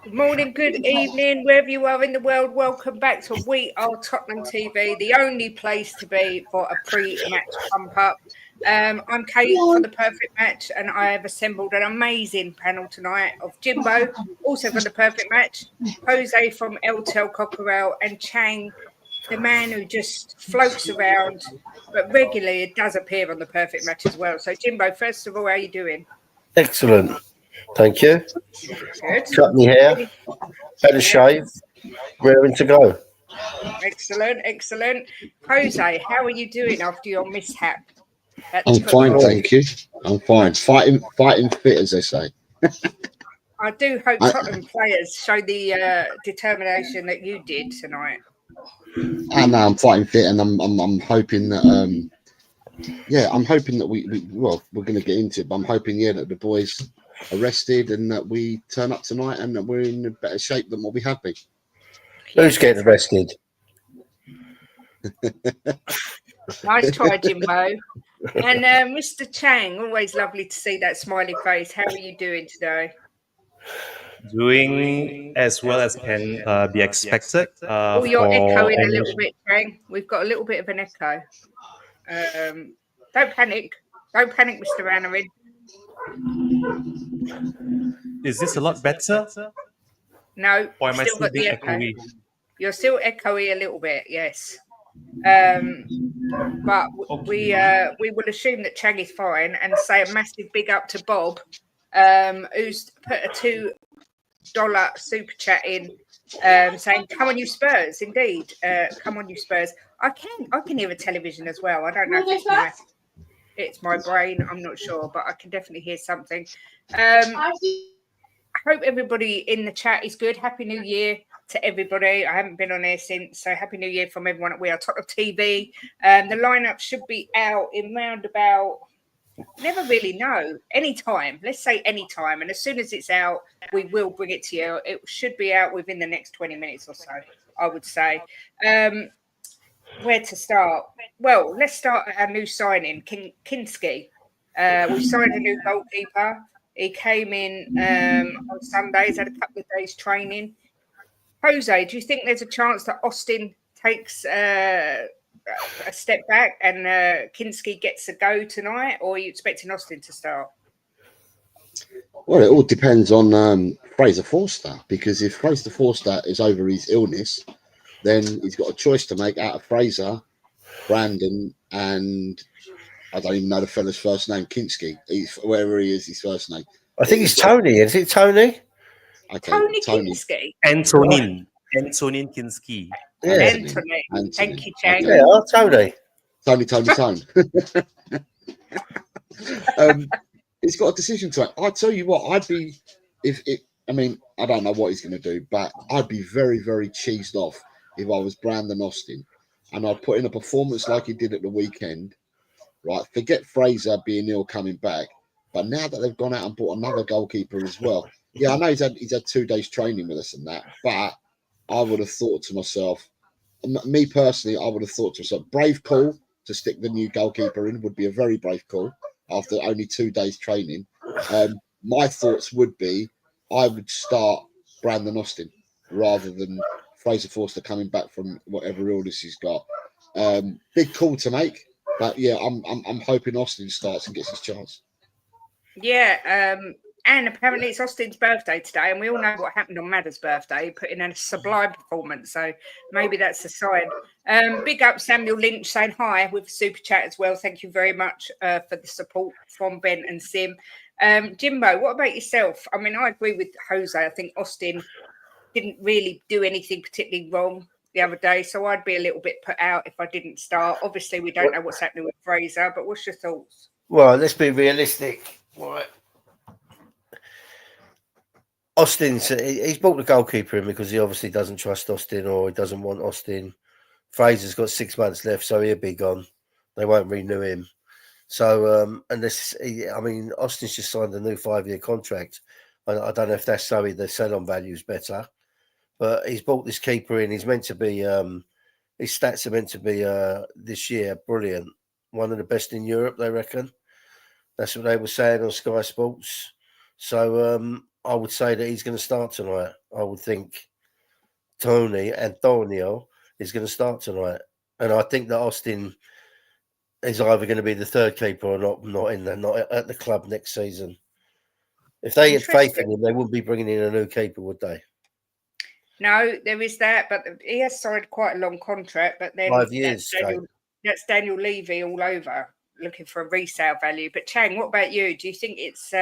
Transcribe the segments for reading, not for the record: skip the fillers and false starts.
Good morning, good evening, wherever you are in the world. Welcome back to We Are Tottenham TV, the only place to be for a pre-match pump up. I'm Kate for the perfect match, and I have assembled an amazing panel tonight of Jimbo, also for the perfect match, Jose from El Tel Cockerel, and Chang, the man who just floats around, but regularly it does appear on the perfect match as well. So, Jimbo, first of all, how are you doing? Excellent. Thank you. Good. Cut me hair, better shave, raring to go. Excellent, excellent. Jose, how are you doing after your mishap? I'm fine, thank you. I'm fine. Fighting fit, as they say. I do hope Tottenham players show the determination that you did tonight. I know I'm fighting fit, and I'm hoping that I'm hoping that we're going to get into it, but I'm hoping that the boys are rested and that we turn up tonight and that we're in a better shape than what we have been. Who's getting arrested? Nice try, Jimbo. And Mr. Chang, always lovely to see that smiley face. How are you doing today? Doing as well as can be expected. You're echoing a little bit, Chang. We've got a little bit of an echo. Don't panic. Don't panic, Mr. Ranarin. Is this a lot better? No, or am I still being echoey? You're still echoey a little bit, yes. But we will assume that Chang is fine and say a massive big up to Bob, who's put a $2 super chat in, saying, "Come on, you Spurs!" Indeed, come on, you Spurs. I can hear a television as well. I don't know if it's my brain. I'm not sure, but I can definitely hear something. I hope everybody in the chat is good. Happy New Year to everybody. I haven't been on here since, so Happy New Year from everyone at We Are Tottenham TV. The lineup should be out in round about, never really know, anytime. Let's say anytime. And as soon as it's out, we will bring it to you. It should be out within the next 20 minutes or so, I would say. Where to start? Well, let's start at our new signing, Kinski. We've signed a new goalkeeper. He came in on Sundays, had a couple of days training. Jose, do you think there's a chance that Austin takes a step back and Kinski gets a go tonight, or are you expecting Austin to start? Well, it all depends on Fraser Forster, because if Fraser Forster is over his illness, then he's got a choice to make out of Fraser, Brandon, and I don't even know the fella's first name, Kinski. Wherever he is, his first name. I think it's Tony. Is it Tony? Okay, Tony Kinski. Antonin Kinski. Yeah. Anthony. Thank you, Chang. Yeah, Tony. Tony. He's got a decision to make. I tell you what, I don't know what he's going to do, but I'd be very, very cheesed off if I was Brandon Austin and I'd put in a performance like he did at the weekend right? Forget Fraser being ill coming back, but now that they've gone out and bought another goalkeeper as well, yeah, I know he's had 2 days training with us and that, but I would have thought to myself, me personally, I would have thought to myself, brave call to stick the new goalkeeper in would be a very brave call after only 2 days training. My thoughts would be I would start Brandon Austin rather than Fraser Forster coming back from whatever illness he's got. Big call to make, but yeah, I'm hoping Austin starts and gets his chance. Yeah, and apparently it's Austin's birthday today, and we all know what happened on Madder's birthday. He put in a sublime performance, so maybe that's a sign. Big up Samuel Lynch saying hi with a super chat as well. Thank you very much for the support from Ben and Sim. Jimbo, what about yourself? I mean, I agree with Jose. I think Austin didn't really do anything particularly wrong the other day, so I'd be a little bit put out if I didn't start. Obviously, we don't know what's happening with Fraser, but what's your thoughts? Well, let's be realistic. Right. He's brought the goalkeeper in because he obviously doesn't trust Austin or he doesn't want Austin. Fraser's got 6 months left, so he'll be gone. They won't renew him. So, Austin's just signed a new 5-year contract. I don't know if that's so the sell-on value is better, but he's brought this keeper in. He's meant to be, his stats are meant to be this year brilliant. One of the best in Europe, they reckon. That's what they were saying on Sky Sports. So I would say that he's going to start tonight. I would think Antonio is going to start tonight. And I think that Austin is either going to be the third keeper or not at the club next season. If they had faith in him, they wouldn't be bringing in a new keeper, would they? No, there is that, but he has signed quite a long contract. But then 5 years. That's Daniel Levy all over, looking for a resale value. But Chang, what about you? Do you think it's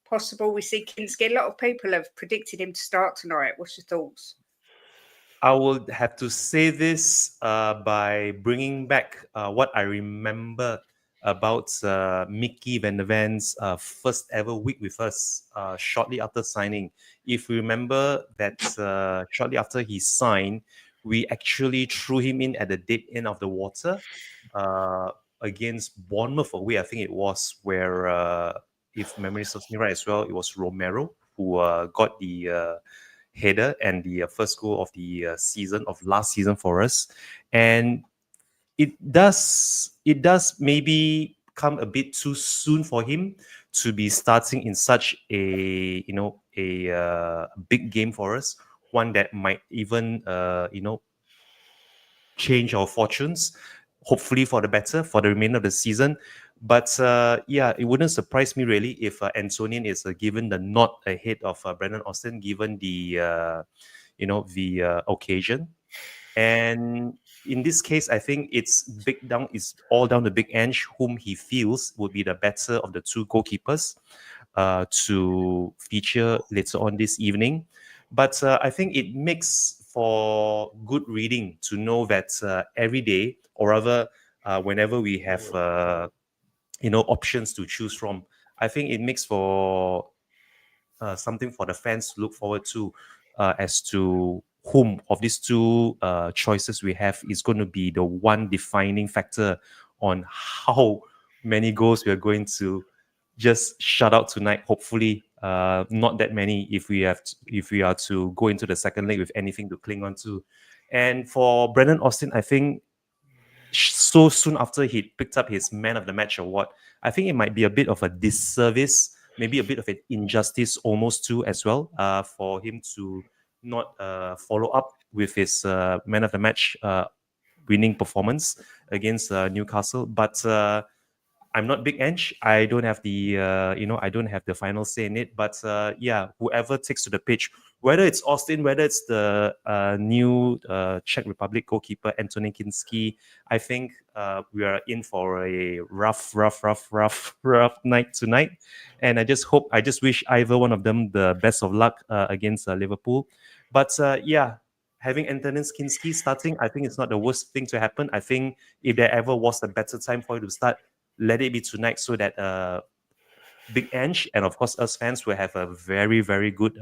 possible we see Kinski? A lot of people have predicted him to start tonight. What's your thoughts? I would have to say this by bringing back what I remember about Mickey Van der Ven's first ever week with us shortly after signing. If you remember that shortly after he signed, we actually threw him in at the dead end of the water against Bournemouth away. I think it was where, if memory serves me right as well, it was Romero who got the header and the first goal of the season of last season for us. And it does maybe come a bit too soon for him to be starting in such a big game for us, one that might even change our fortunes, hopefully for the better for the remainder of the season. But it wouldn't surprise me really if Antonian is given the nod ahead of Brandon Austin, given the occasion. And in this case, I think it's all down to Big Ange, whom he feels would be the better of the two goalkeepers to feature later on this evening. But I think it makes for good reading to know that every day, or rather, whenever we have options to choose from, I think it makes for something for the fans to look forward to as to whom of these two choices we have is going to be the one defining factor on how many goals we are going to just shut out tonight. Hopefully, not that many if we are to go into the second leg with anything to cling on to. And for Brandon Austin, I think so soon after he picked up his Man of the Match award, I think it might be a bit of a disservice, maybe a bit of an injustice almost too as well, for him to not follow up with his Man of the Match winning performance against Newcastle. But I'm not Big Ange. I don't have the I don't have the final say in it. But whoever takes to the pitch, whether it's Austin, whether it's the new Czech Republic goalkeeper Antonin Kinski, I think we are in for a rough night tonight. And I just wish either one of them the best of luck against Liverpool. But having Antonin Kinski starting, I think it's not the worst thing to happen. I think if there ever was a better time for you to start, let it be tonight, so that Big Ange and of course us fans will have a very, very good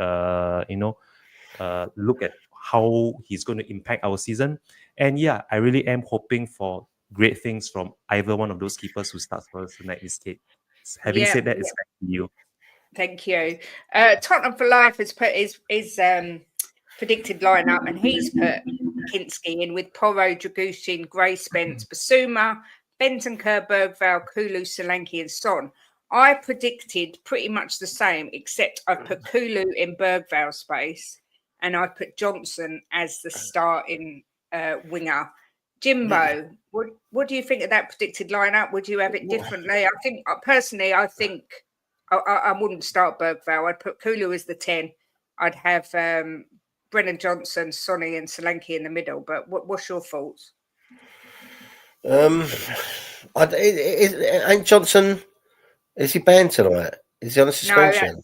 look at how he's going to impact our season. And I really am hoping for great things from either one of those keepers who starts for us tonight is Kate. Having said that, it's back to you. Thank you. Tottenham for Life has put his predicted lineup, and he's put Kinski in with Porro, Dragushin, Gray, Spence, Basuma, Bentancur, Bergvall, Kulu, Solanke, and Son. I predicted pretty much the same, except I put Kulu in Bergvall's space, and I put Johnson as the starting winger. Jimbo, what do you think of that predicted lineup? Would you have it differently? I think personally, I wouldn't start Bergvall. I'd put Kulu as the 10. I'd have Brennan Johnson, Sonny, and Solanke in the middle. But what's your thoughts? Ain't Johnson? Is he banned tonight? Is he on a suspension?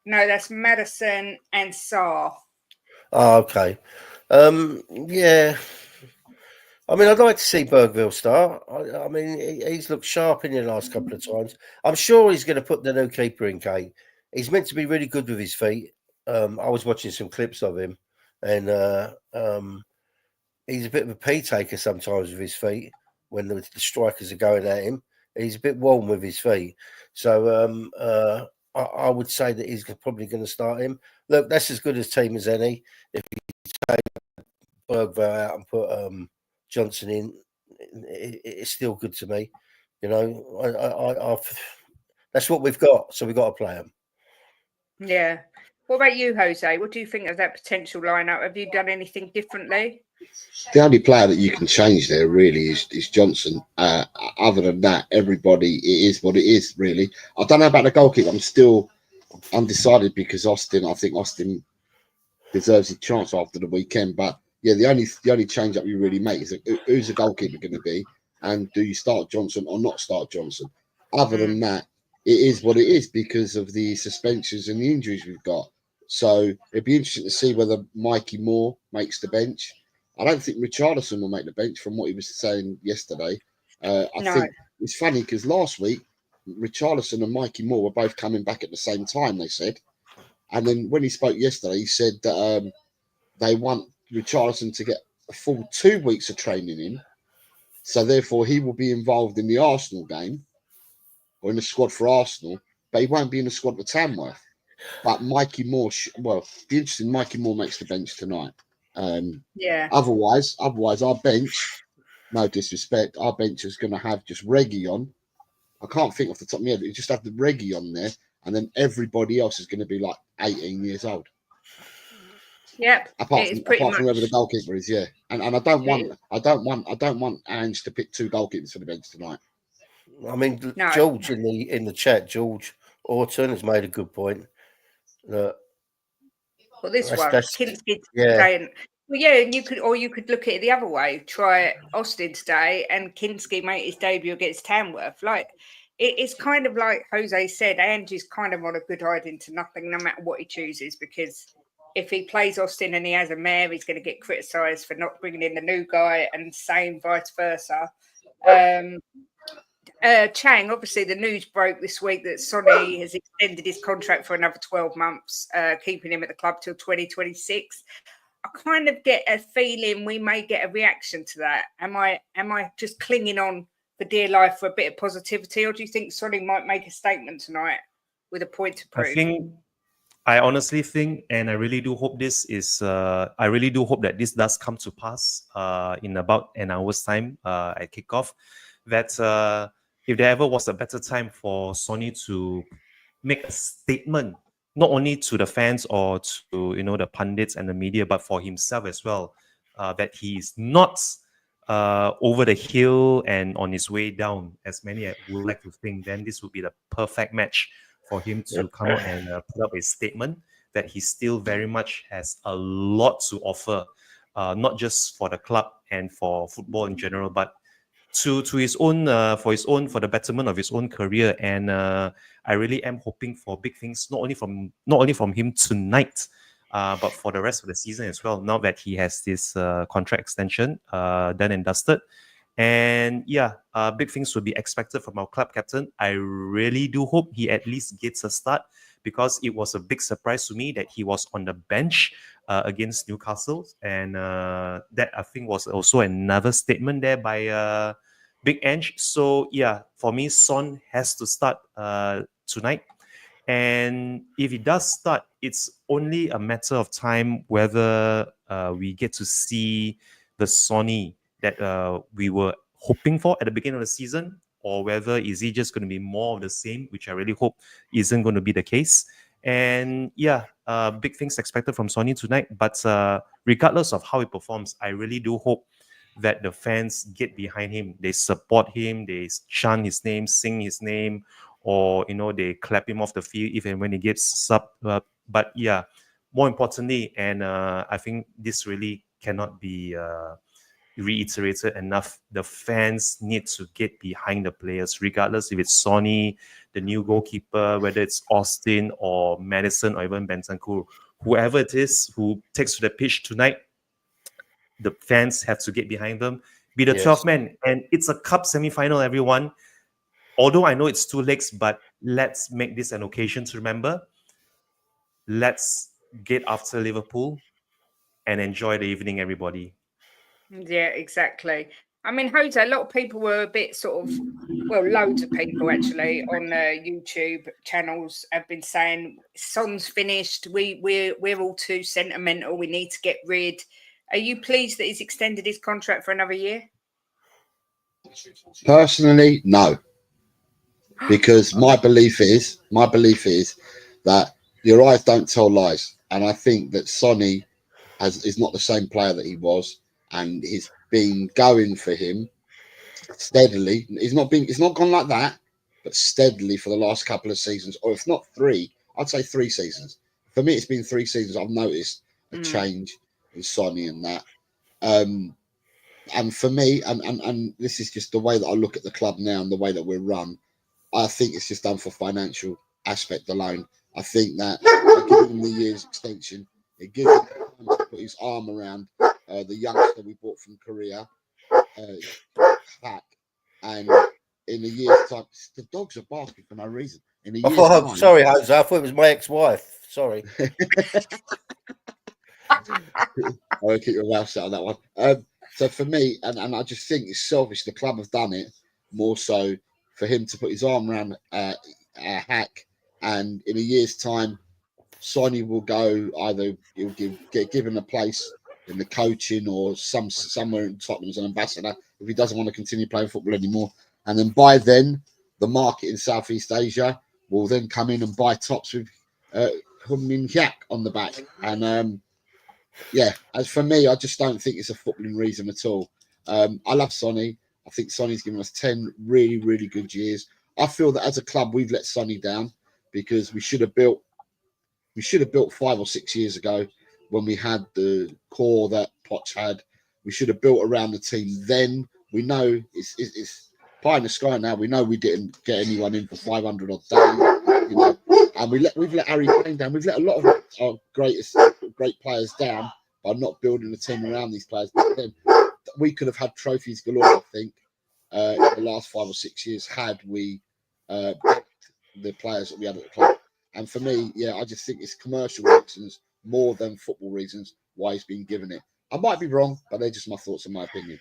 No, that's Madison and Sarr. Oh, okay. Yeah. I mean, I'd like to see Bergvall start. I mean, he's looked sharp in the last couple of times. I'm sure he's going to put the new keeper in, Kate. He's meant to be really good with his feet. I was watching some clips of him, and he's a bit of a pee taker sometimes with his feet when the strikers are going at him. He's a bit warm with his feet. So I would say that he's probably going to start him. Look, that's as good a team as any. If you take Bergvall out and put Johnson in, it's still good to me. You know, that's what we've got, so we've got to play them. Yeah. What about you, Jose? What do you think of that potential lineup? Have you done anything differently? The only player that you can change there really is Johnson. Other than that, everybody, it is what it is, really. I don't know about the goalkeeper. I'm still undecided because I think Austin deserves a chance after the weekend. But yeah, the only change that we really make is who's the goalkeeper going to be, and do you start Johnson or not start Johnson? Other than that, it is what it is because of the suspensions and the injuries we've got. So it'd be interesting to see whether Mikey Moore makes the bench. I don't think Richarlison will make the bench from what he was saying yesterday. I think it's funny because last week Richarlison and Mikey Moore were both coming back at the same time, they said. And then when he spoke yesterday, he said that they want Richarlison to get a full 2 weeks of training in. So therefore he will be involved in the Arsenal game or in the squad for Arsenal, but he won't be in the squad for Tamworth. But Mikey Moore, be interesting. Mikey Moore makes the bench tonight. Otherwise, our bench, no disrespect, our bench is going to have just Reggie on. I can't think off the top of my head. You just have the Reggie on there, and then everybody else is going to be like 18 years old. Yep. Apart from whoever the goalkeeper is, yeah. And I don't want Ange to pick 2 goalkeepers for the bench tonight. I mean, George in the chat, George Orton has made a good point. Well, this one, Kinski saying, well, yeah, and you could look at it the other way. Try Austin today, and Kinski make his debut against Tamworth. Like it's kind of like Jose said, Angie's kind of on a good hiding to nothing, no matter what he chooses. Because if he plays Austin and he has a mare, he's going to get criticised for not bringing in the new guy, and same vice versa. Chang, obviously the news broke this week that Sonny has extended his contract for another 12 months, keeping him at the club till 2026. I kind of get a feeling we may get a reaction to that. Am I just clinging on for dear life for a bit of positivity, or do you think Sonny might make a statement tonight with a point to prove? I honestly think, and I really do hope that this does come to pass in about an hour's time at kickoff, that if there ever was a better time for Sonny to make a statement, not only to the fans or to the pundits and the media, but for himself as well, that he is not over the hill and on his way down, as many would like to think, then this would be the perfect match for him to come out and put up a statement that he still very much has a lot to offer, not just for the club and for football in general, but to his own for the betterment of his own career. And I really am hoping for big things, not only from him tonight, but for the rest of the season as well, now that he has this contract extension done and dusted. And big things will be expected from our club captain. I really do hope he at least gets a start, because it was a big surprise to me that he was on the bench against Newcastle. And that, I think, was also another statement there by Big Ange. So yeah, for me, Son has to start tonight. And if it does start, it's only a matter of time whether we get to see the Sonny that we were hoping for at the beginning of the season, or whether is he just going to be more of the same, which I really hope isn't going to be the case. And yeah, big things expected from Sonny tonight. But regardless of how he performs, I really do hope that the fans get behind him. They support him. They chant his name, sing his name, or they clap him off the field even when he gets sub. But yeah, more importantly, and I think this really cannot be reiterated enough. The fans need to get behind the players, regardless if it's Sonny, the new goalkeeper, whether it's Austin or Madison or even Bentancur, whoever it is who takes to the pitch tonight. The fans have to get behind them. Be the 12th man, and it's a cup semi-final, everyone. Although I know it's 2 legs, but let's make this an occasion to remember. Let's get after Liverpool and enjoy the evening, everybody. Yeah, exactly. I mean, Jose, a lot of people were a bit sort of, well, loads of people actually on YouTube channels have been saying Son's finished. We're all too sentimental. We need to get rid. Are you pleased that he's extended his contract for another year? Personally, no, because my belief is that your eyes don't tell lies, and I think that Sonny is not the same player that he was, and he's been going for him steadily. It's not gone like that, but steadily for the last couple of seasons, or if not 3, I'd say 3 seasons. For me, it's been 3 seasons. I've noticed a change in Sonny and that. And for me, and this is just the way that I look at the club now and the way that we're run, I think it's just done for financial aspect alone. I think that giving him the year's extension, it gives him time to put his arm around the youngster we bought from Korea, Hack, and in a year's time, the dogs are barking for no reason. In a year's time, sorry, Jose, I thought it was my ex-wife. Sorry. I won't keep your mouth shut on that one. So for me, and I just think it's selfish. The club have done it more so for him to put his arm around Hack, and in a year's time, Sonny will go either he'll get given a place in the coaching or somewhere in Tottenham as an ambassador if he doesn't want to continue playing football anymore. And then by then, the market in Southeast Asia will then come in and buy tops with Heung-min on the back. And yeah, as for me, I just don't think it's a footballing reason at all. I love Sonny. I think Sonny's given us 10 really, really good years. I feel that as a club, we've let Sonny down because we should have built 5 or 6 years ago when we had the core that Poch had. We should have built around the team then. We know it's pie in the sky now. We know we didn't get anyone in for 500 odd days, and we've let Harry Kane down. We've let a lot of our great players down by not building a team around these players. But then we could have had trophies galore, I think, in the last 5 or 6 years had we the players that we had at the club. And for me, yeah, I just think it's commercial reasons more than football reasons why he's been given it. I might be wrong, but they're just my thoughts and my opinion.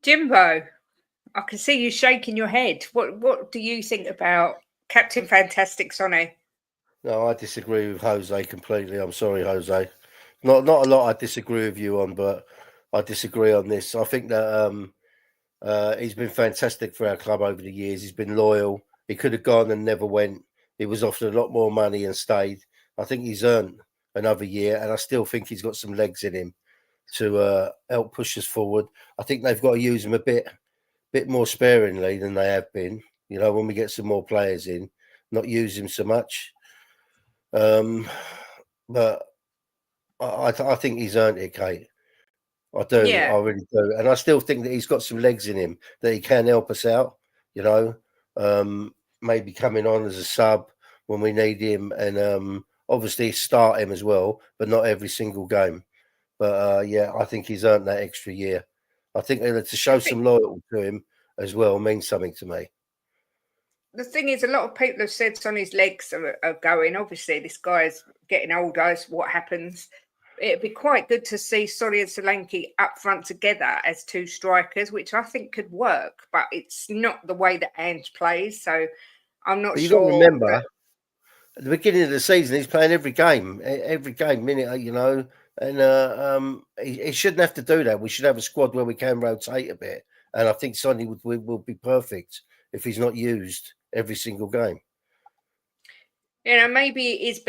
Jimbo, I can see you shaking your head. What do you think about Captain Fantastic Sonny? No, I disagree with Jose completely. I'm sorry, Jose. Not a lot I disagree with you on, but I disagree on this. I think that he's been fantastic for our club over the years. He's been loyal. He could have gone and never went. He was offered a lot more money and stayed. I think he's earned another year, and I still think he's got some legs in him to help push us forward. I think they've got to use him a bit more sparingly than they have been. When we get some more players in, not use him so much. But I think he's earned it, Kate. I do. Yeah. I really do. And I still think that he's got some legs in him that he can help us out, maybe coming on as a sub when we need him and obviously start him as well, but not every single game. But yeah, I think he's earned that extra year. I think to show some loyalty to him as well means something to me. The thing is, a lot of people have said Sonny's legs are going. Obviously, this guy's getting older. It's what happens. it'd be quite good to see Solly and Solanke up front together as two strikers, which I think could work, but it's not the way that Ange plays. So I'm not But you've sure. got to remember, at the beginning of the season, he's playing every game, minute, you know, and he shouldn't have to do that. We should have a squad where we can rotate a bit, and I think Sonny will be perfect if he's not used every single game. You know, maybe it is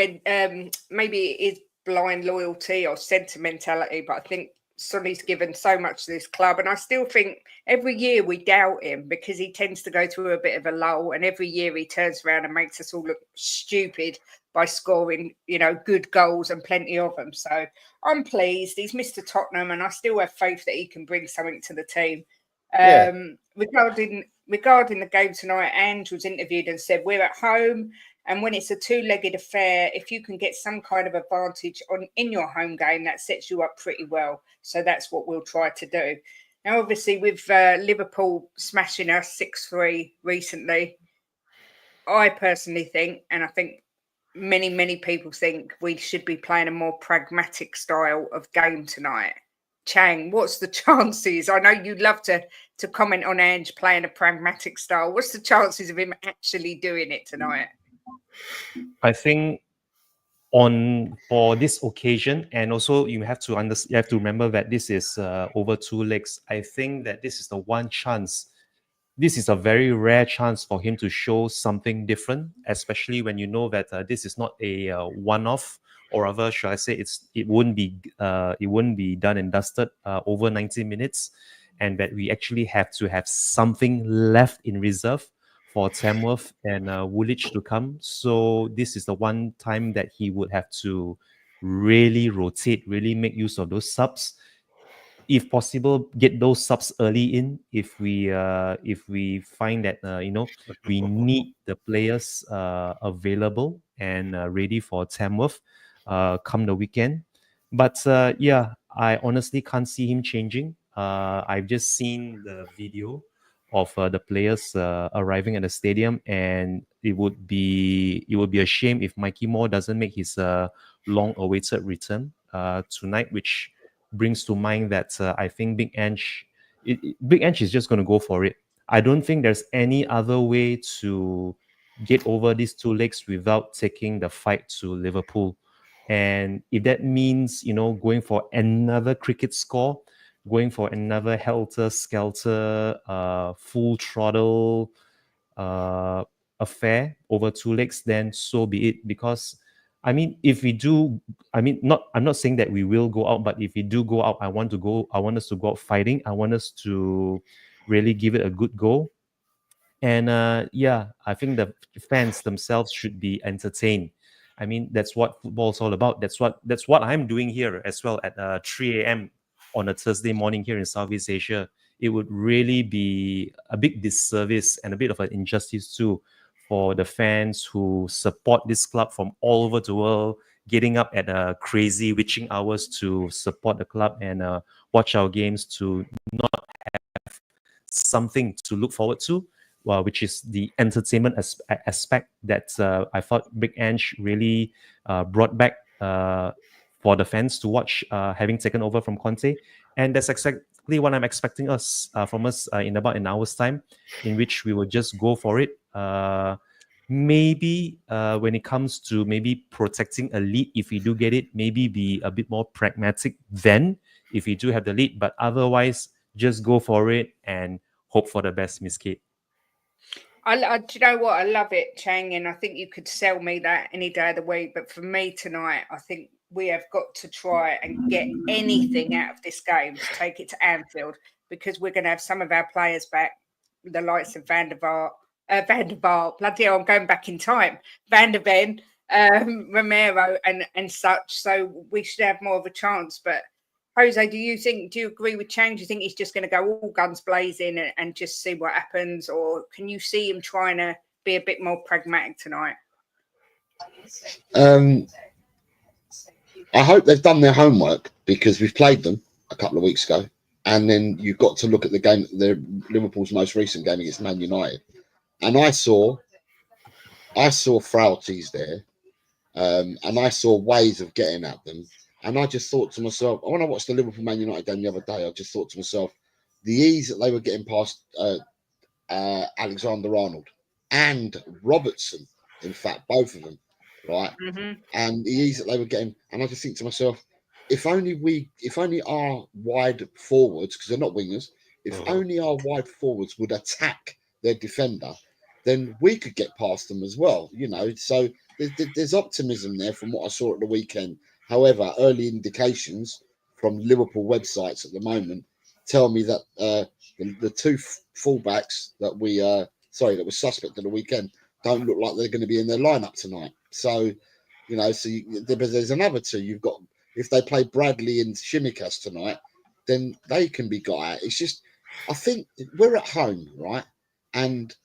maybe it is blind loyalty or sentimentality, but I think Sonny's given so much to this club, and I still think every year we doubt him because he tends to go through a bit of a lull, and every year he turns around and makes us all look stupid by scoring, you know, good goals and plenty of them. So I'm pleased. He's Mr. Tottenham, and I still have faith that he can bring something to the team. Yeah. Regarding the game tonight, Ange was interviewed and said, we're at home, and when it's a two-legged affair, if you can get some kind of advantage in your home game, that sets you up pretty well. So that's what we'll try to do. Now, obviously, with Liverpool smashing us 6-3 recently, I personally think, and I think many people think, we should be playing a more pragmatic style of game tonight. Chang, what's the chances? I know you'd love to comment on Ange playing a pragmatic style. What's the chances of him actually doing it tonight? I think for this occasion, and also you have to remember that this is over 2 legs. I think that this is the one chance. This is a very rare chance for him to show something different, especially when you know that this is not a one-off, or rather, should I say, it wouldn't be done and dusted over 90 minutes, and that we actually have to have something left in reserve for Tamworth and Woolwich to come. So this is the one time that he would have to really rotate, really make use of those subs. If possible, get those subs early in. If we find that we need the players available and ready for Tamworth come the weekend. But yeah, I honestly can't see him changing. I've just seen the video of the players arriving at the stadium, and it would be a shame if Mikey Moore doesn't make his long-awaited return tonight, which brings to mind that I think Big Ange is just going to go for it. I don't think there's any other way to get over these 2 legs without taking the fight to Liverpool. And if that means, going for another cricket score, going for another helter-skelter, full throttle affair over 2 legs, then so be it. Because I mean, if we do, I'm not saying that we will go out, but if we do go out, I want us to go out fighting. I want us to really give it a good go. And yeah, I think the fans themselves should be entertained. I mean, that's what football is all about. That's what I'm doing here as well at 3 a.m. on a Thursday morning here in Southeast Asia. It would really be a big disservice and a bit of an injustice too for the fans who support this club from all over the world, getting up at crazy witching hours to support the club and watch our games, to not have something to look forward to, which is the entertainment aspect that I thought Big Ange really brought back for the fans to watch, having taken over from Conte. And that's exactly what I'm expecting from us in about an hour's time, in which we will just go for it. Maybe when it comes to maybe protecting a lead, if we do get it, maybe be a bit more pragmatic then, if we do have the lead. But otherwise, just go for it and hope for the best, Miss Kate. Do you know what? I love it, Chang, and I think you could sell me that any day of the week. But for me tonight, I think we have got to try and get anything out of this game to take it to Anfield, because we're going to have some of our players back, the likes of Van der Vaart, bloody hell, I'm going back in time, Van der Ven, Romero and such. So we should have more of a chance. But Jose, do you agree with Chang? Do you think he's just going to go all guns blazing and just see what happens? Or can you see him trying to be a bit more pragmatic tonight? I hope they've done their homework, because we've played them a couple of weeks ago. And then you've got to look at Liverpool's most recent game against Man United. And I saw frailties there. And I saw ways of getting at them. And I just thought to myself, when I watched the Liverpool Man United game the other day, I just thought to myself, the ease that they were getting past Alexander-Arnold and Robertson, in fact, both of them, right? Mm-hmm. And the ease that they were getting, and I just think to myself, if only our wide forwards, because they're not wingers, if only our wide forwards would attack their defender, then we could get past them as well, you know. So there's optimism there from what I saw at the weekend. However, early indications from Liverpool websites at the moment tell me that the two fullbacks that that were suspect at the weekend don't look like they're going to be in their lineup tonight. So, you know, there's another two. You've got, if they play Bradley and Shimikas tonight, then they can be got out. It's just, I think we're at home, right? And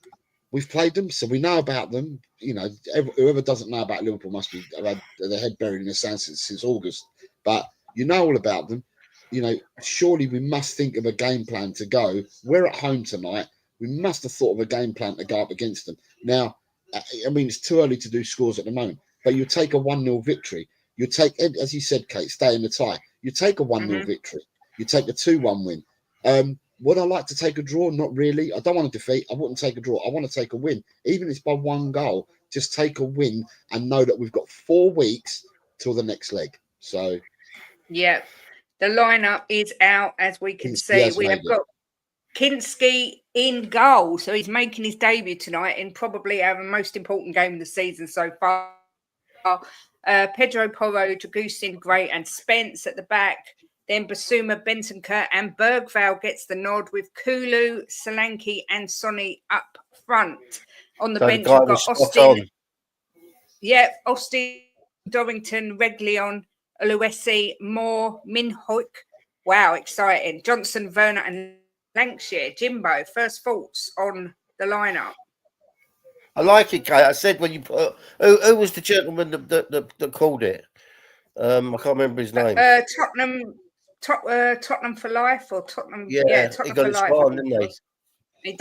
we've played them, so we know about them. You know, whoever doesn't know about Liverpool must be had their head buried in the sand since August. But you know all about them. You know, surely we must think of a game plan to go. We're at home tonight. We must have thought of a game plan to go up against them. Now, I mean, it's too early to do scores at the moment, but you take a 1-0 victory. You take, as you said, Kate, stay in the tie. You take a 1-0 victory. You take a 2-1 win. Would I like to take a draw? Not really. I don't want to defeat. I wouldn't take a draw. I want to take a win. Even if it's by 1 goal, just take a win and know that we've got 4 weeks till the next leg. So, yeah, the lineup is out, as we can see. Yes, We have got Kinski in goal. So he's making his debut tonight in probably our most important game of the season so far. Pedro Porro, Dragustin, Gray, and Spence at the back. Then Basuma, Bentancur, and Bergvall gets the nod with Kulu, Solanke, and Sonny up front. On the bench, we've got Austin. Yeah, Austin, Dorrington, Reglion, Oluwesi, Moore, Minhoek. Wow, exciting. Johnson, Werner, and Lancashire. Jimbo, first thoughts on the lineup? I like it, Kate. I said when you put who was the gentleman that called it? I can't remember his name. Tottenham for life, or Tottenham? Yeah, Tottenham he got for it life. spot on, didn't he? He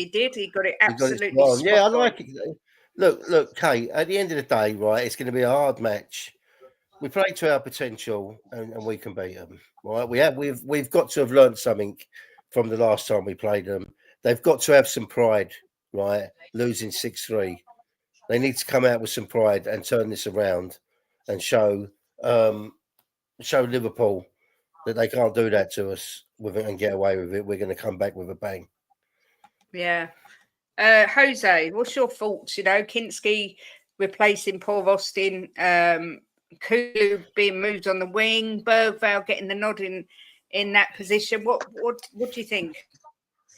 did. He got it absolutely spot on. spot Yeah, I on. like it. Look, Kate. At the end of the day, right, it's going to be a hard match. We play to our potential, and we can beat them. Right? We've got to have learned something from the last time we played them. They've got to have some pride, right? Losing 6-3, they need to come out with some pride and turn this around, and show Liverpool that they can't do that to us with it and get away with it. We're going to come back with a bang. Yeah. Jose, what's your thoughts? You know, Kinski replacing Paul Austin, Kulu being moved on the wing, Bergvall getting the nod in that position. What do you think?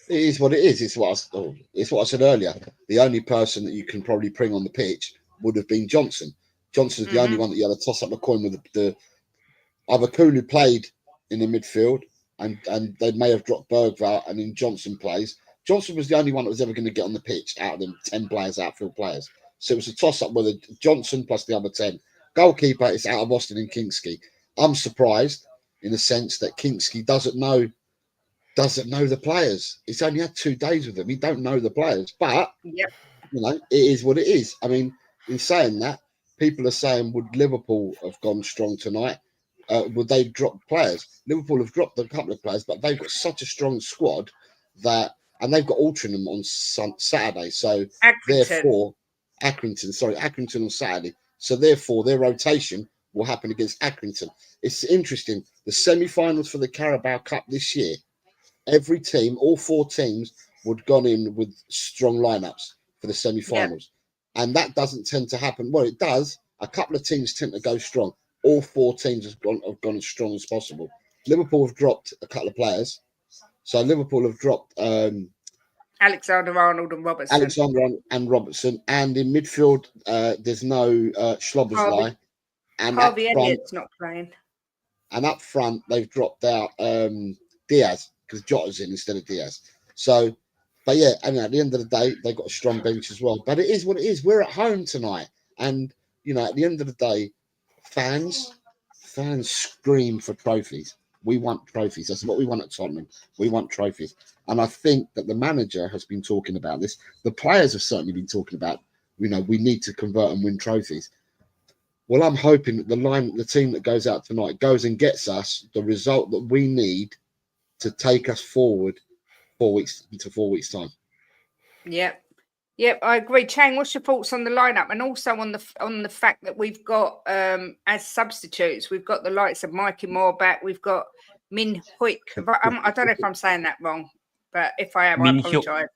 it is what it is. It's what I said earlier. The only person that you can probably bring on the pitch would have been Johnson. Johnson's the only one that you had to toss up a coin with. The other Kulu played in the midfield, and they may have dropped Bergvall, and then Johnson plays. Johnson was the only one that was ever going to get on the pitch out of them 10 players, outfield players. So it was a toss up with Johnson plus the other 10. Goalkeeper is out of Austin and Kinski. I'm surprised in the sense that Kinski doesn't know the players. He's only had 2 days with them. He don't know the players. But you know, it is what it is. I mean, in saying that, people are saying, would Liverpool have gone strong tonight? Would they drop players? Liverpool have dropped a couple of players, but they've got such a strong squad that, and they've got Altrincham on Saturday. So therefore, Accrington on Saturday. So therefore, their rotation will happen against Accrington. It's interesting. The semi-finals for the Carabao Cup this year, every team, all 4 teams, would have gone in with strong lineups for the semi-finals. And that doesn't tend to happen. Well, it does. A couple of teams tend to go strong. All 4 teams have gone as strong as possible. Liverpool have dropped a couple of players. So Liverpool have dropped Alexander-Arnold and Robertson. And in midfield, there's no Schloboslai. And Harvey Elliott's not playing. And up front, they've dropped out Diaz, because Jota's in instead of Diaz. So, but yeah, and at the end of the day, they've got a strong bench as well. But it is what it is. We're at home tonight. And, you know, at the end of the day, fans scream for trophies. We want trophies. That's what we want at Tottenham. We want trophies. And I think that the manager has been talking about this. The players have certainly been talking about, you know, we need to convert and win trophies. Well, I'm hoping that the team that goes out tonight goes and gets us the result that we need to take us forward 4 weeks time. Yep. Yep, I agree. Chang, what's your thoughts on the lineup, and also on the fact that we've got as substitutes, we've got the likes of Mikey Moore back, we've got Min Hoik. I don't know if I'm saying that wrong, but if I am, I Min Hyuk. apologise.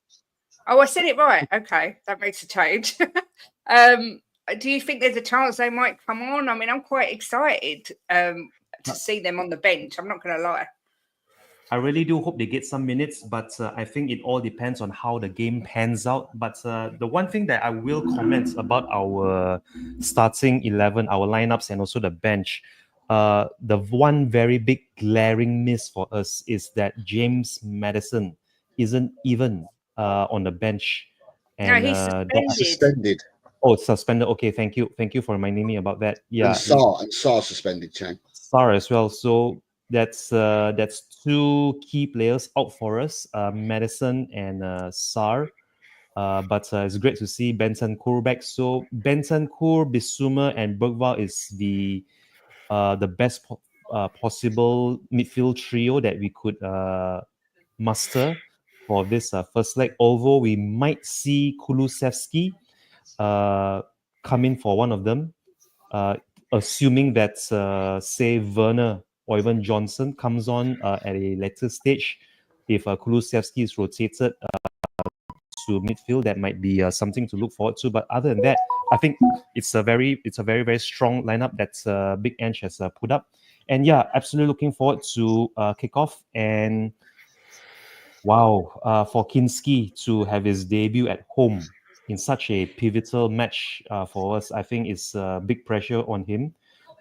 Oh, I said it right. Okay, that makes a change. Do you think there's a chance they might come on? I mean, I'm quite excited to see them on the bench. I'm not going to lie. I really do hope they get some minutes, but I think it all depends on how the game pans out. But the one thing that I will comment about our starting 11, our lineups, and also the bench, the one very big glaring miss for us is that James Maddison isn't even on the bench. And No, he's Suspended. Oh, suspended. Okay, thank you for reminding me about that. Yeah, And Sar suspended, Chang. Sar as well. So that's two key players out for us, Madison and Sar. But it's great to see Bentancur back. So Bentancur, Bissouma, and Bergvall is the best possible midfield trio that we could muster for this first leg. Although we might see Kulusevski come in for one of them, assuming that say Werner or even Johnson comes on at a later stage. If Kulusevski is rotated to midfield, that might be something to look forward to. But other than that, I think it's a very very strong lineup that Big Ange has put up. And yeah, absolutely looking forward to kickoff. And wow, for Kinski to have his debut at home in such a pivotal match for us, I think it's big pressure on him.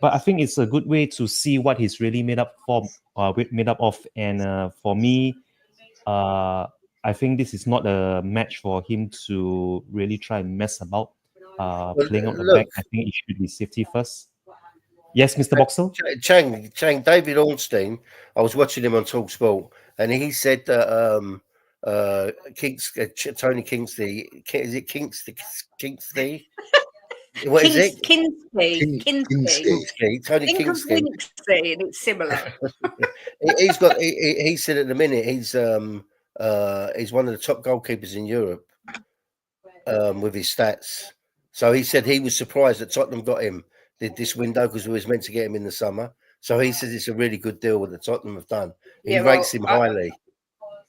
But I think it's a good way to see what he's really made up of. And for me, I think this is not a match for him to really try and mess about playing out the back. I think it should be safety first. Yes, Mr. Boxall? Chang, David Ornstein, I was watching him on TalkSport, and he said that Tony Kingsley, is it Kingsley? What is it? Kinsley. Tony Think Kingsley. of Winksy, and it's similar. He said at the minute he's one of the top goalkeepers in Europe with his stats. So he said he was surprised that Tottenham got him this window because we was meant to get him in the summer. So he says it's a really good deal what the Tottenham have done. He rates him highly.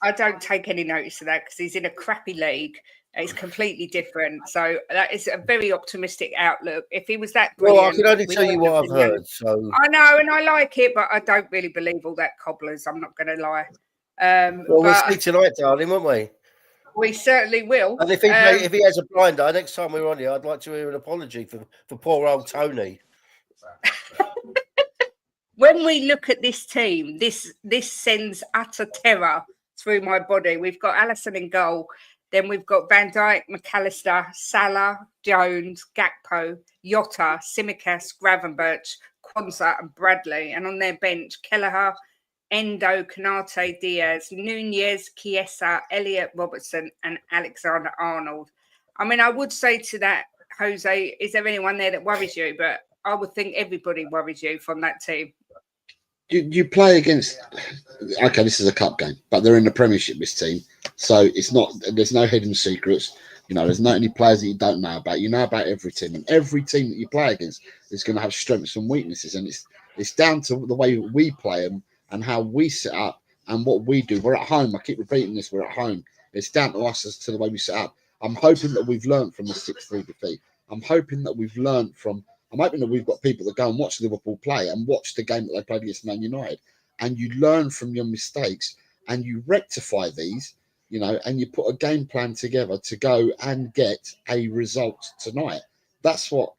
I don't take any notice of that because he's in a crappy league. It's completely different. So that is a very optimistic outlook. If he was that brilliant... Well, I can only tell you what I've heard. So I know, and I like it, but I don't really believe all that cobblers. I'm not going to lie. We'll see tonight, darling, won't we? We certainly will. And if he has a blinder, next time we're on here, I'd like to hear an apology for poor old Tony. When we look at this team, this sends utter terror through my body. We've got Alisson in goal. Then we've got Van Dijk, McAllister, Salah, Jones, Gakpo, Jota, Tsimikas, Gravenberch, Kwanzaa and Bradley. And on their bench, Kelleher, Endo, Konate, Diaz, Nunez, Chiesa, Elliot Robertson and Alexander-Arnold. I mean, I would say to that, Jose, is there anyone there that worries you? But I would think everybody worries you from that team. You play against, okay, this is a cup game, but they're in the Premiership, this team. So it's not, there's no hidden secrets. You know, there's not any players that you don't know about. You know about every team, and every team that you play against is going to have strengths and weaknesses. And it's down to the way we play them and how we set up and what we do. We're at home. I keep repeating this. We're at home. It's down to us as to the way we set up. I'm hoping that we've learned from the 6-3 defeat. I'm hoping that we've got people that go and watch Liverpool play and watch the game that they played against Man United. And you learn from your mistakes and you rectify these, you know, and you put a game plan together to go and get a result tonight. That's what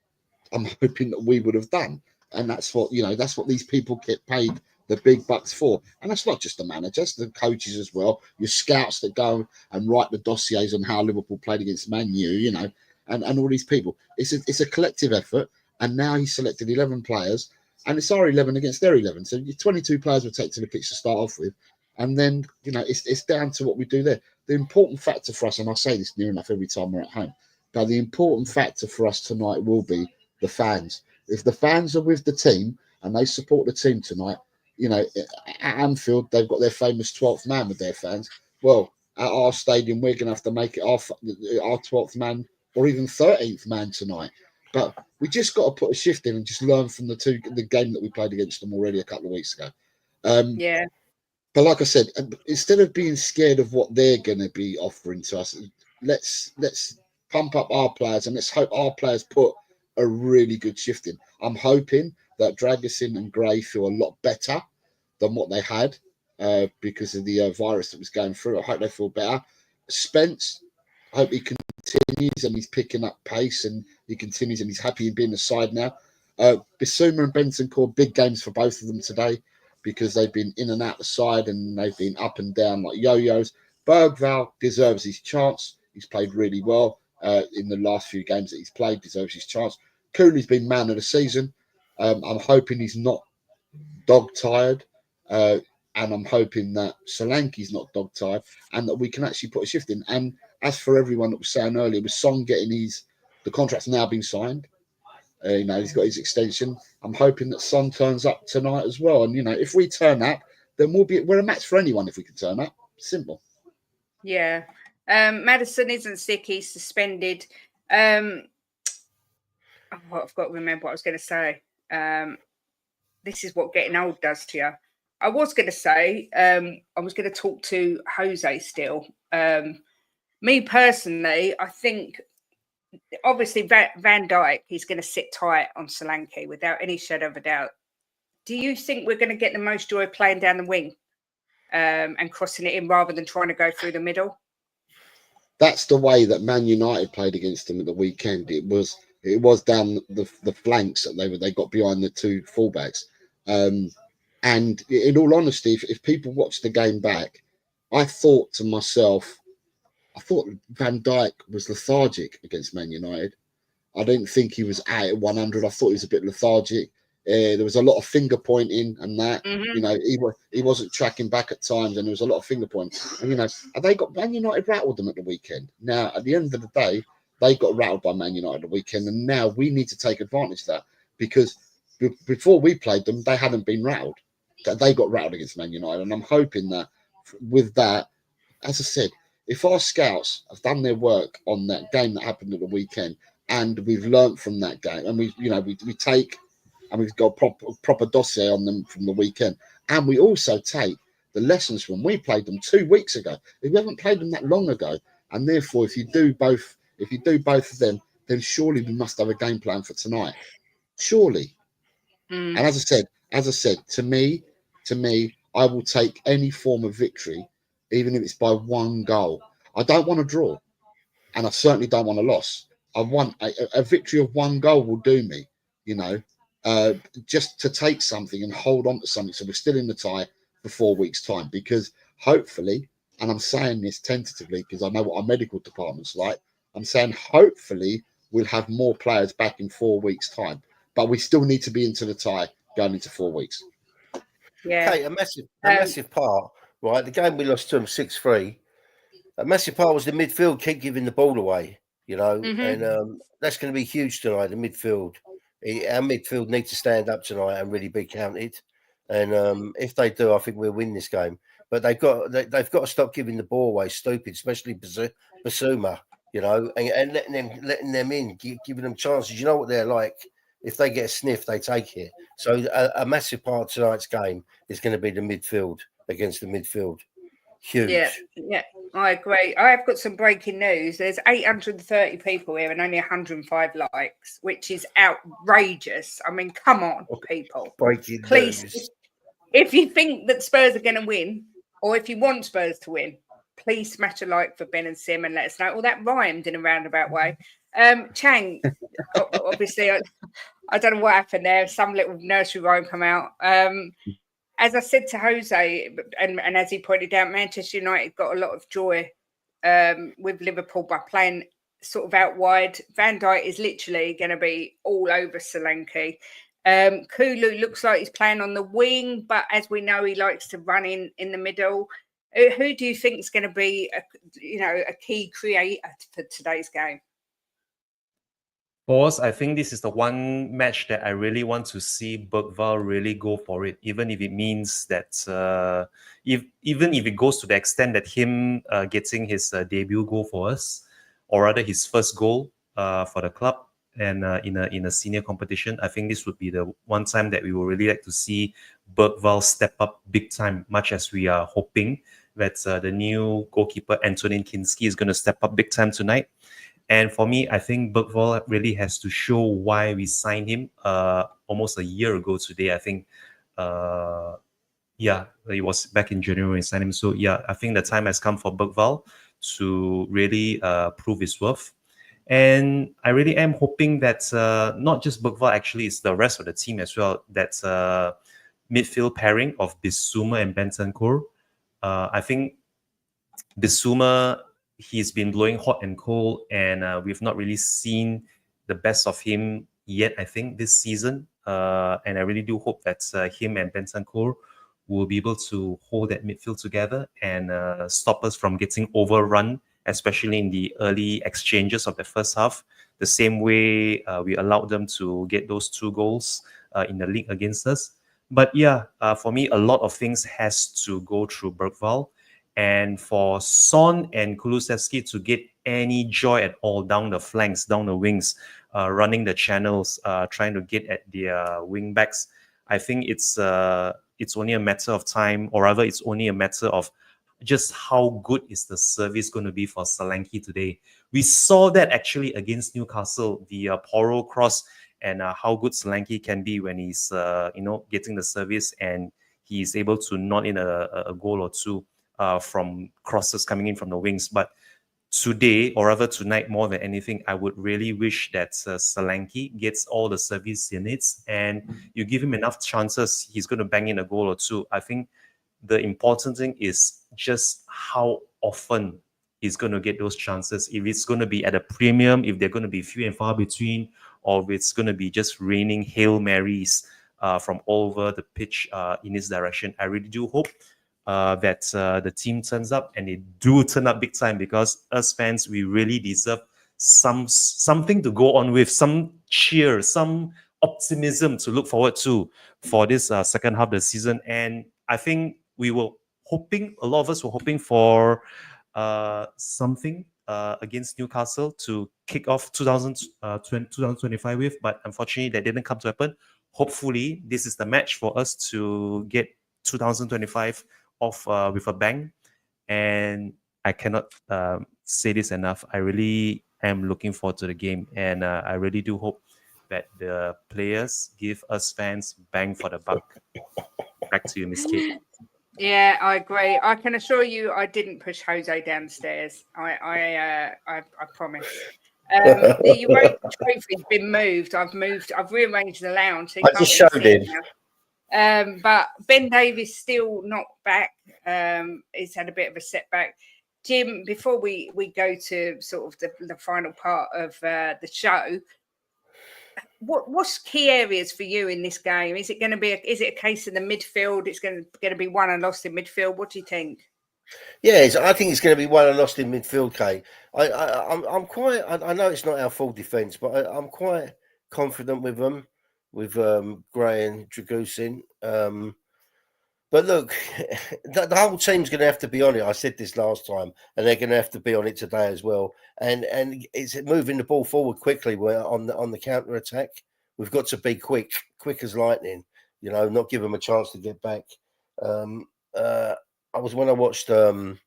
I'm hoping that we would have done. And that's what, you know, that's what these people get paid the big bucks for. And that's not just the managers, the coaches as well, your scouts that go and write the dossiers on how Liverpool played against Man U, you know, and all these people. It's a collective effort. And now he's selected 11 players, and it's our 11 against their 11. So 22 players will take to the pitch to start off with. And then, you know, it's down to what we do there. The important factor for us, and I say this near enough every time we're at home, but the important factor for us tonight will be the fans. If the fans are with the team and they support the team tonight, you know, at Anfield, they've got their famous 12th man with their fans. Well, at our stadium, we're going to have to make it our 12th man or even 13th man tonight. But we just got to put a shift in and just learn from the game that we played against them already a couple of weeks ago. Yeah. But like I said, instead of being scared of what they're going to be offering to us, let's pump up our players and let's hope our players put a really good shift in. I'm hoping that Dragusin and Gray feel a lot better than what they had because of the virus that was going through. I hope they feel better. Spence, I hope he continues and he's picking up pace and he continues and he's happy in being a side now. Bissouma and Benson called big games for both of them today because they've been in and out the side and they've been up and down like yo-yos. Bergvall deserves his chance. He's played really well in the last few games that he's played, deserves his chance. Cooley's been man of the season. I'm hoping he's not dog-tired. And I'm hoping that Solanke's not dog-tired and that we can actually put a shift in. And as for everyone that was saying earlier, with Son getting the contract's now been signed. You know, he's got his extension. I'm hoping that Son turns up tonight as well. And, you know, if we turn up, then we're a match for anyone if we can turn up. Simple. Yeah. Maddison isn't sick. He's suspended. I've got to remember what I was going to say. This is what getting old does to you. I was going to say, I was going to talk to Jose still. Me personally, I think, obviously, Van Dijk, he's going to sit tight on Solanke without any shadow of a doubt. Do you think we're going to get the most joy playing down the wing and crossing it in rather than trying to go through the middle? That's the way that Man United played against them at the weekend. It was down the flanks that they got behind the two fullbacks. And in all honesty, if people watch the game back, I thought to myself, I thought Van Dijk was lethargic against Man United. I didn't think he was at 100. I thought he was a bit lethargic. There was a lot of finger pointing and that. Mm-hmm. You know, he wasn't tracking back at times, and there was a lot of finger pointing. And you know, they got Man United rattled them at the weekend. Now, at the end of the day, they got rattled by Man United at the weekend, and now we need to take advantage of that because before we played them, they hadn't been rattled. They got rattled against Man United, and I'm hoping that with that, as I said, if our scouts have done their work on that game that happened at the weekend, and we've learnt from that game, and we take, and we've got proper dossier on them from the weekend, and we also take the lessons from we played them 2 weeks ago. We haven't played them that long ago, and therefore, if you do both of them, then surely we must have a game plan for tonight. Surely. And as I said, to me, I will take any form of victory, even if it's by 1 goal. I don't want a draw, and I certainly don't want a loss. I want a victory of 1 goal will do me, you know, just to take something and hold on to something. So we're still in the tie for 4 weeks' time, because hopefully, and I'm saying this tentatively because I know what our medical department's like, I'm saying hopefully we'll have more players back in 4 weeks' time. But we still need to be into the tie going into 4 weeks. Yeah. Kate, a massive part, right? The game we lost to them 6-3. A massive part was the midfield keep giving the ball away, you know, and that's going to be huge tonight. The midfield, our midfield need to stand up tonight and really be counted. And if they do, I think we'll win this game. But they've got to stop giving the ball away, stupid, especially Bissouma, you know, and letting them in, giving them chances. You know what they're like. If they get a sniff, they take it. So a massive part of tonight's game is going to be the midfield against the midfield. Huge. Yeah, I agree. I have got some breaking news. There's 830 people here and only 105 likes, which is outrageous. I mean, come on, people. Breaking Please, news. if you think that Spurs are going to win, or if you want Spurs to win, please smash a like for Ben and Sim and let us know. Well, that rhymed in a roundabout way. Chang, obviously, I don't know what happened there. Some little nursery rhyme come out. As I said to Jose, and as he pointed out, Manchester United got a lot of joy with Liverpool by playing sort of out wide. Van Dijk is literally going to be all over Solanke. Kulu looks like he's playing on the wing, but as we know, he likes to run in the middle. Who do you think is going to be a key creator for today's game? For us, I think this is the one match that I really want to see Bergvall really go for it, even if it means that even if it goes to the extent that him getting his debut goal for us, or rather his first goal for the club and in a senior competition. I think this would be the one time that we would really like to see Bergvall step up big time, much as we are hoping that the new goalkeeper Antonin Kinski is going to step up big time tonight. And for me, I think Bergvall really has to show why we signed him almost a year ago today. I think, it was back in January when we signed him. So yeah, I think the time has come for Bergvall to really prove his worth. And I really am hoping that not just Bergvall, actually, it's the rest of the team as well. That midfield pairing of Bissouma and Bentancur. I think Bissouma, he's been blowing hot and cold, and we've not really seen the best of him yet, I think, this season. And I really do hope that him and Bentancur will be able to hold that midfield together and stop us from getting overrun, especially in the early exchanges of the first half, the same way we allowed them to get those 2 goals in the league against us. But yeah, for me, a lot of things has to go through Bergvall. And for Son and Kulusevski to get any joy at all down the flanks, down the wings, running the channels, trying to get at their wing backs, I think it's only a matter of time, or rather, it's only a matter of just how good is the service going to be for Solanke today. We saw that actually against Newcastle, the Poro cross, and how good Solanke can be when he's getting the service and he's able to knot in a goal or two from crosses coming in from the wings. But today, or rather tonight, more than anything, I would really wish that Solanke gets all the service he needs, and you give him enough chances, he's going to bang in a goal or two. I think the important thing is just how often he's going to get those chances. If it's going to be at a premium, if they're going to be few and far between, or if it's going to be just raining Hail Marys from all over the pitch in his direction. I really do hope that the team turns up, and they do turn up big time, because us fans, we really deserve something to go on with, some cheer, some optimism to look forward to for this second half of the season. And I think a lot of us were hoping for something against Newcastle to kick off 2025 with, but unfortunately that didn't come to happen. Hopefully this is the match for us to get 2025 off with a bang. And I cannot say this enough. I really am looking forward to the game, and I really do hope that the players give us fans bang for the buck. Back to you, Miss Kate. Yeah, I agree. I can assure you, I didn't push Jose downstairs. I promise. The Europa Trophy's been moved. I've rearranged the lounge. So I just showed him. But Ben Davies still not back. He's had a bit of a setback. Jim, before we go to sort of the final part of the show, what's key areas for you in this game? Is it going to be is it a case in the midfield? It's going to be won and lost in midfield. What do you think? Yeah, I think it's going to be won and lost in midfield, Kate. I'm quite. I know it's not our full defence, but I'm quite confident with them, with Gray and Dragusin. But look, the whole team's going to have to be on it. I said this last time, and they're going to have to be on it today as well. And it's moving the ball forward quickly. We're on the counter attack. We've got to be quick as lightning. Not give them a chance to get back. When I watched Man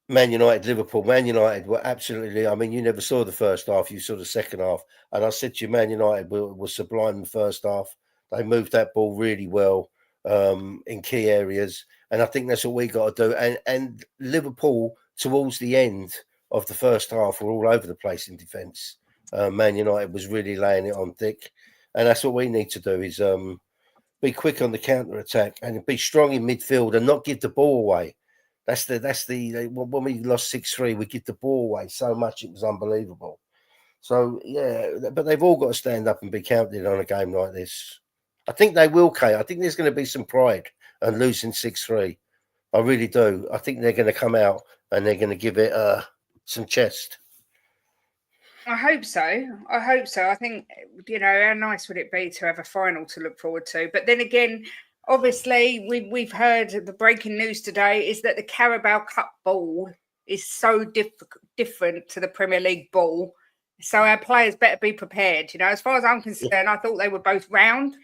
United Liverpool. Man United were absolutely. I mean, you never saw the first half. You saw the second half, and I said to you, Man United was sublime in the first half. They moved that ball really well. In key areas, and I think that's what we got to do. And Liverpool, towards the end of the first half, were all over the place in defence. Man United was really laying it on thick, and that's what we need to do: is be quick on the counter attack and be strong in midfield and not give the ball away. That's the when we lost 6-3, we give the ball away so much, it was unbelievable. So yeah, but they've all got to stand up and be counted on a game like this. I think they will, Kate. I think there's going to be some pride and losing 6-3. I really do. I think they're going to come out and they're going to give it some chest. I hope so. I hope so. I think, how nice would it be to have a final to look forward to? But then again, obviously, we've heard the breaking news today is that the Carabao Cup ball is so different to the Premier League ball. So our players better be prepared. As far as I'm concerned, I thought they were both round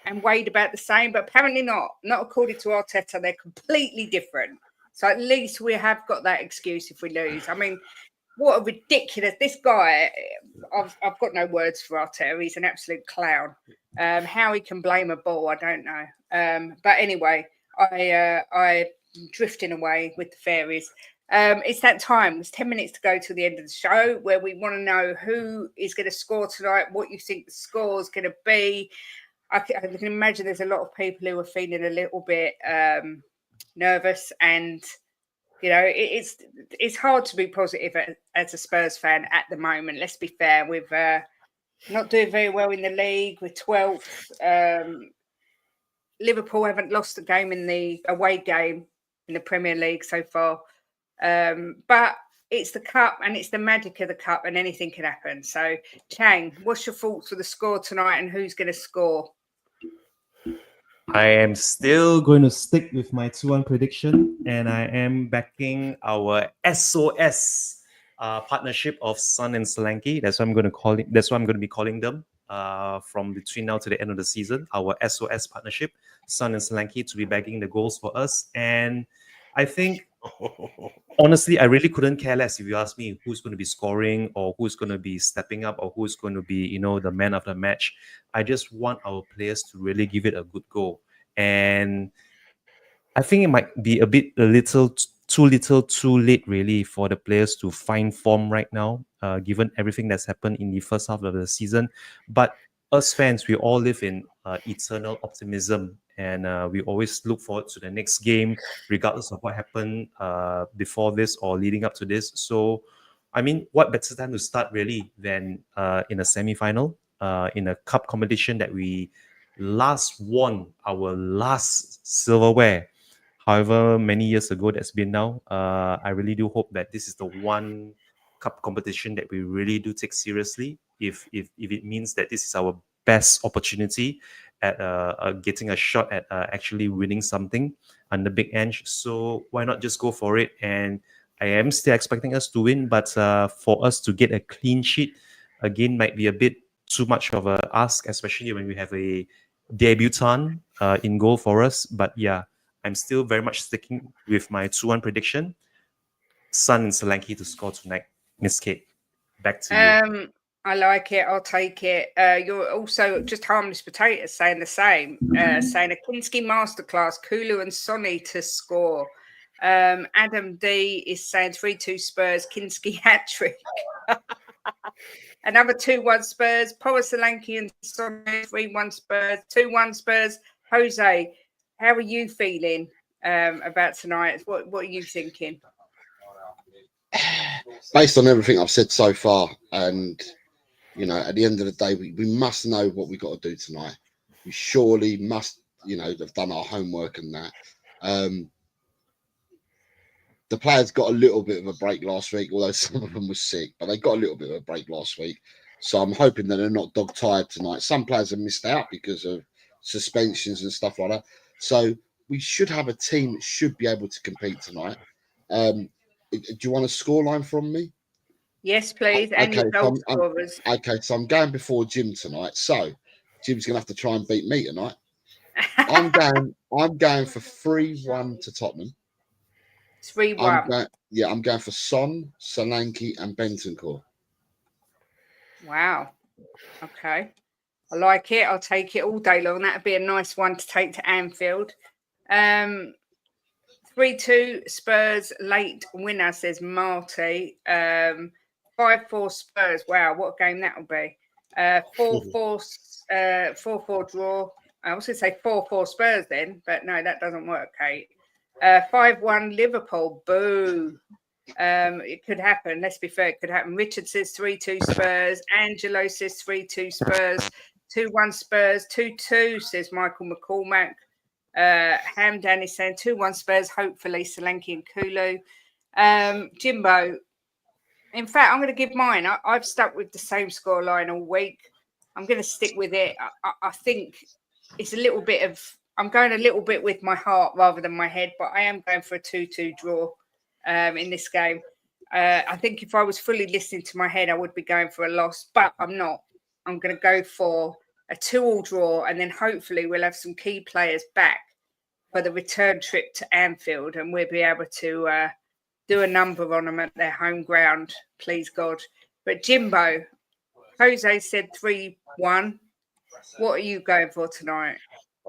and weighed about the same, but apparently not. Not according to Arteta. They're completely different. So at least we have got that excuse if we lose. I mean, what a ridiculous, this guy, I've got no words for Arteta. He's an absolute clown. How he can blame a ball, I don't know. But anyway, I'm drifting away with the fairies. It's that time. There's 10 minutes to go to the end of the show where we want to know who is going to score tonight, what you think the score is going to be. I can imagine there's a lot of people who are feeling a little bit nervous, and it's hard to be positive as a Spurs fan at the moment. Let's be fair, we're not doing very well in the league. We're 12th. Liverpool haven't lost a game in the away game in the Premier League so far, but it's the cup and it's the magic of the cup, and anything can happen. So, Chang, what's your thoughts for the score tonight and who's going to score? I am still going to stick with my 2-1 prediction, and I am backing our SOS partnership of Sun and Solanke. That's what I'm going to call it. That's what I'm going to be calling them from between now to the end of the season. Our SOS partnership, Sun and Solanke, to be bagging the goals for us. And I think, honestly, I really couldn't care less if you ask me who's going to be scoring or who's going to be stepping up or who's going to be, the man of the match. I just want our players to really give it a good go. And I think it might be a little too late, really, for the players to find form right now, given everything that's happened in the first half of the season. But us fans, we all live in eternal optimism, and we always look forward to the next game, regardless of what happened before this or leading up to this. So, I mean, what better time to start really than in a semi-final, in a cup competition that we last won our last silverware, however many years ago that's been now. I really do hope that this is the one cup competition that we really do take seriously. If it means that this is our best opportunity at getting a shot at actually winning something under Big Ange, so why not just go for it? And I am still expecting us to win, but for us to get a clean sheet again might be a bit too much of a ask, especially when we have a debutant in goal for us. But yeah, I'm still very much sticking with my 2-1 prediction. Sun and Solanke to score tonight. Miss Kate, back to you. I like it. I'll take it. You're also just harmless potatoes saying the same. Saying a Kinski masterclass, Kulu and Sonny to score. Adam D is saying 3-2 Spurs, Kinski hat trick. Another 2-1 Spurs, Power Solanke and Sonny, 3-1 Spurs, 2-1 Spurs. Jose, how are you feeling about tonight? What are you thinking? Based on everything I've said so far, and at the end of the day, we must know what we got to do tonight. We surely must, have done our homework and that. The players got a little bit of a break last week, although some of them were sick, but they got a little bit of a break last week. So I'm hoping that they're not dog tired tonight. Some players have missed out because of suspensions and stuff like that. So we should have a team that should be able to compete tonight. Do you want a scoreline from me? Yes, please. And your goal scorers. Okay, so I'm going before Jim tonight. So Jim's gonna have to try and beat me tonight. I'm going for 3-1 to Tottenham. 3-1. I'm going for Son, Solanke, and Bentancur. Wow. Okay. I like it. I'll take it all day long. That'd be a nice one to take to Anfield. 3-2 Spurs late winner, says Marty. 5-4 Spurs. Wow, what a game that'll be. 4-4 draw. I was going to say 4-4 Spurs then, but no, that doesn't work, Kate. 5-1 Liverpool. Boo. It could happen. Let's be fair, it could happen. Richard says 3-2 Spurs. Angelo says 3-2 Spurs. 2-1 Spurs. 2-2 says Michael McCormack. Hamdan is saying 2-1 Spurs, hopefully Solanke and Kulu. Jimbo, In fact, I'm going to give mine. I've stuck with the same scoreline all week. I'm going to stick with it. I think it's a little bit of. I'm going a little bit with my heart rather than my head, but I am going for a 2-2 draw in this game. I think if I was fully listening to my head, I would be going for a loss, but I'm not. I'm going to go for a 2-2 draw, and then hopefully we'll have some key players back for the return trip to Anfield, and we'll be able to do a number on them at their home ground, please God. But Jimbo, Jose said 3-1. What are you going for tonight?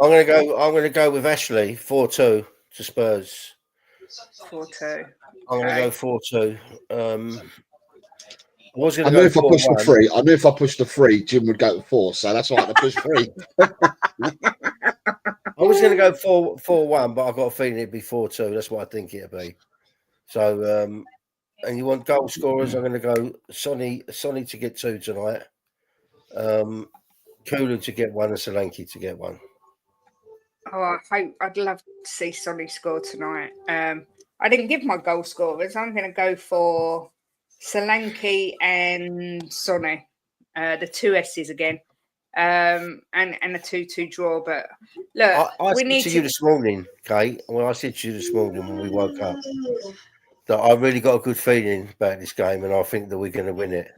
I'm gonna go with Ashley 4-2 to Spurs. 4-2. I'm gonna go 4-2. I was I gonna knew go if I pushed the 4-1. 3, I knew if I pushed the 3, Jim would go to 4. So that's why I had to push 3. I was gonna go 4-1, but I got a feeling it'd be 4-2. That's what I think it'd be. So and you want goal scorers? I'm gonna go Sonny to get 2 tonight. Kulu to get 1 and Solanke to get 1. Oh, I'd love to see Sonny score tonight. I didn't give my goal scorers. I'm going to go for Solanke and Sonny, the 2 S's again, and a 2-2 draw. But look, I we said need to you this morning, Kate. When I said to you this morning when we woke up, that I really got a good feeling about this game, and I think that we're going to win it.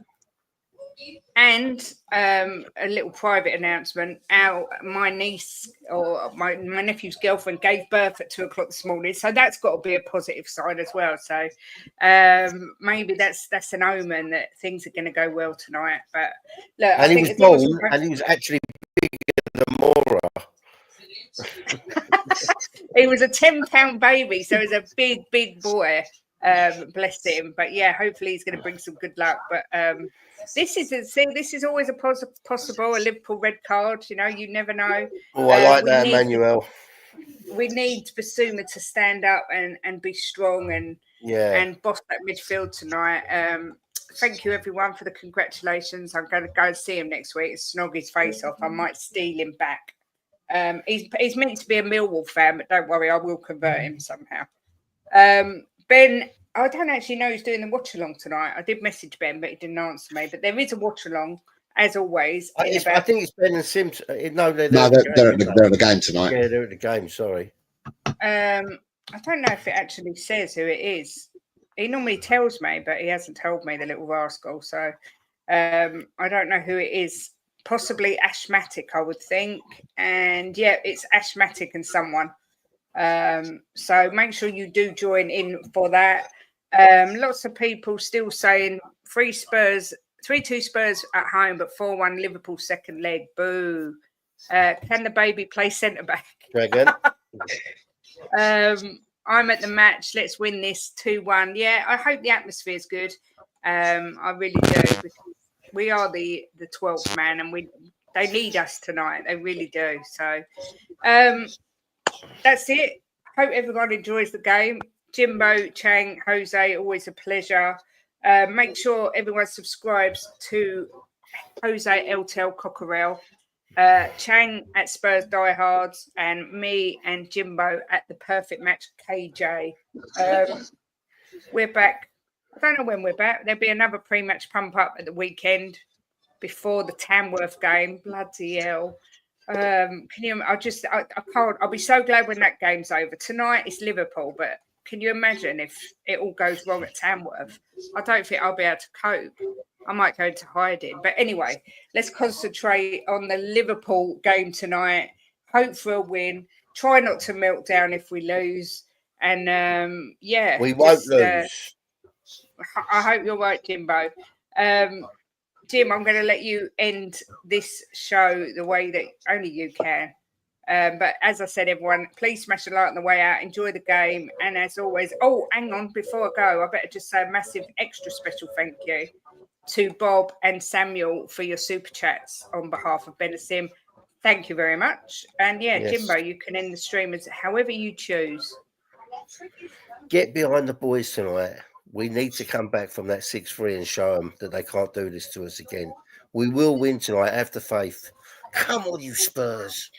And a little private announcement. My niece or my nephew's girlfriend gave birth at 2:00 this morning, so that's got to be a positive sign as well. So maybe that's an omen that things are going to go well tonight. But look, And I he think was as long as born, and he was actually bigger than Mora. he was a 10-pound baby, so he's a big boy. Bless him. But yeah, hopefully he's going to bring some good luck. But this is always a possible a Liverpool red card. You know, you never know. Oh, I like that, Emmanuel. We need Basuma to stand up and be strong and boss that midfield tonight. Thank you everyone for the congratulations. I'm going to go and see him next week. Snog his face off. I might steal him back. He's meant to be a Millwall fan, but don't worry, I will convert him somehow. Ben, I don't actually know who's doing the watch along tonight. I did message Ben, but he didn't answer me. But there is a watch along, as always. I think it's Ben and Sims. No, they're at the game tonight. Yeah, they're at the game. Sorry. I don't know if it actually says who it is. He normally tells me, but he hasn't told me, the little rascal. So I don't know who it is. Possibly Ashmatic, I would think. And yeah, it's Ashmatic and someone. So make sure you do join in for that. Lots of people still saying 3-2 Spurs at home, but 4-1 Liverpool second leg. Boo. Can the baby play centre back? Dragon. I'm at the match. Let's win this 2-1. Yeah, I hope the atmosphere is good. I really do, because we are the 12th man, and they need us tonight. They really do. So that's it. Hope everyone enjoys the game. Jimbo, Chang, Jose, always a pleasure. Make sure everyone subscribes to Jose Eltel Cockerell, Chang at Spurs Diehards, and me and Jimbo at the Perfect Match KJ. We're back. I don't know when we're back. There'll be another pre-match pump up at the weekend before the Tamworth game. Bloody hell. Can you? I can't. I'll be so glad when that game's over. Tonight it's Liverpool, but can you imagine if it all goes wrong at Tamworth? I don't think I'll be able to cope. I might go into hiding. But anyway, let's concentrate on the Liverpool game tonight. Hope for a win. Try not to melt down if we lose. And yeah, we won't lose. I hope you're right, Jimbo. Jim, I'm going to let you end this show the way that only you can. But as I said, everyone, please smash a like on the way out. Enjoy the game. And as always, hang on, before I go, I better just say a massive extra special thank you to Bob and Samuel for your super chats on behalf of Ben and Sim. Thank you very much. And yeah, yes. Jimbo, you can end the stream as however you choose. Get behind the boys tonight. We need to come back from that 6-3 and show them that they can't do this to us again. We will win tonight. Have the faith. Come on, you Spurs.